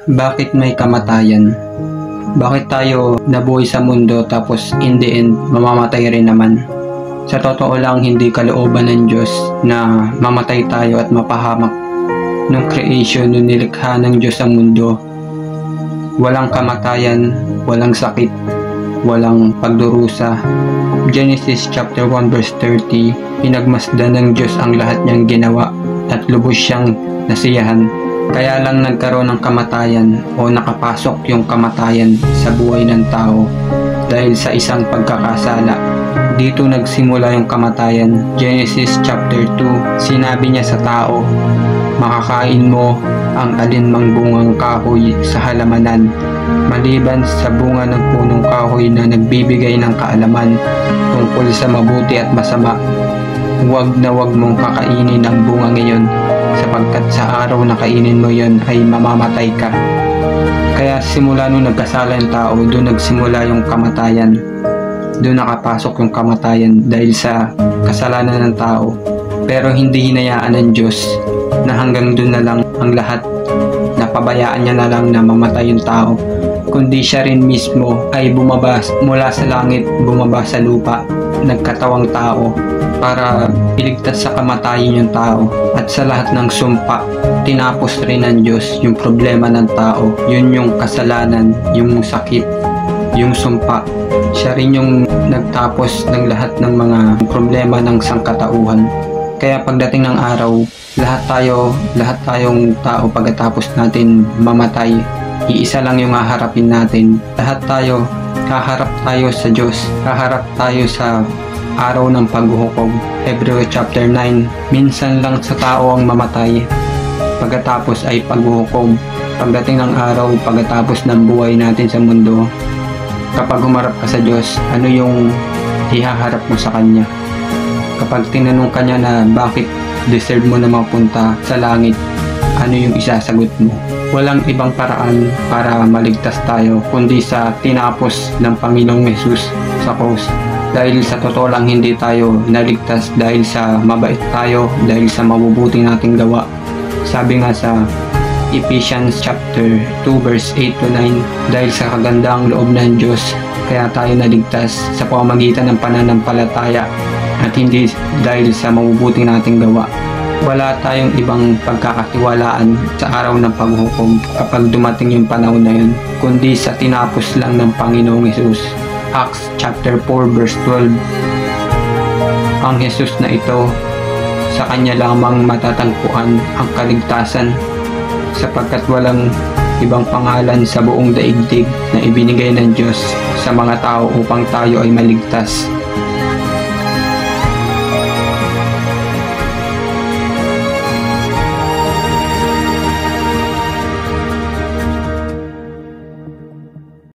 Bakit may kamatayan? Bakit tayo nabuhay sa mundo tapos in the end mamamatay rin naman? Sa totoo lang, hindi kalooban ng Diyos na mamatay tayo at mapahamak. Nung creation, nung nilikha ng Diyos ang mundo, walang kamatayan, walang sakit, walang pagdurusa. Genesis chapter 1 verse 30, pinagmasdan ng Diyos ang lahat niyang ginawa at lubos siyang nasiyahan. Kaya lang nagkaroon ng kamatayan o nakapasok yung kamatayan sa buhay ng tao dahil sa isang pagkakasala. Dito nagsimula yung kamatayan. Genesis chapter 2, sinabi niya sa tao, makakain mo ang alinmang bungang kahoy sa halamanan, maliban sa bunga ng punong kahoy na nagbibigay ng kaalaman tungkol sa mabuti at masama. Huwag na huwag mong kakainin ang bunga ngayon, sapagkat sa araw na kainin mo yon ay mamamatay ka. Kaya simula nung nagkasala yung tao, doon nagsimula yung kamatayan. Doon nakapasok yung kamatayan dahil sa kasalanan ng tao. Pero hindi hinayaan ng Diyos na hanggang doon na lang ang lahat, napabayaan niya na lang na mamatay yung tao, kundi siya rin mismo ay bumaba mula sa langit, bumaba sa lupa, nagkatawang tao para iligtas sa kamatayan yung tao. At sa lahat ng sumpa, tinapos rin ng Diyos yung problema ng tao. Yun yung kasalanan, yung sakit, yung sumpa. Siya rin yung nagtapos ng lahat ng mga problema ng sangkatauhan. Kaya pagdating ng araw, lahat tayong tao pagkatapos natin mamatay, iisa lang yung haharapin natin. Lahat tayo, haharap tayo sa Diyos, haharap tayo sa araw ng paghuhukom. Hebreo chapter 9, minsan lang sa tao ang mamatay, pagkatapos ay paghuhukom. Pagdating ng araw, pagkatapos ng buhay natin sa mundo, kapag humarap ka sa Diyos, ano yung ihaharap mo sa Kanya? Kapag tinanong ka niya na bakit deserve mo na mapunta sa langit, ano yung isasagot mo? Walang ibang paraan para maligtas tayo kundi sa tinapos ng Panginoong Jesus sa cross. Dahil sa totoo lang, hindi tayo naligtas dahil sa mabait tayo, dahil sa mabubuti nating gawa. Sabi nga sa Ephesians chapter 2 verse 8 to 9, dahil sa kagandang loob ng Diyos, kaya tayo naligtas sa pamamagitan ng pananampalataya at hindi dahil sa mabubuti nating gawa. Wala tayong ibang pagkakatiwalaan sa araw ng paghukom kapag dumating yung panahon na yun, kundi sa tinapos lang ng Panginoong Jesus. Acts chapter 4 verse 12, ang Jesus na ito, sa Kanya lamang matatagpuan ang kaligtasan, sapagkat walang ibang pangalan sa buong daigdig na ibinigay ng Diyos sa mga tao upang tayo ay maligtas.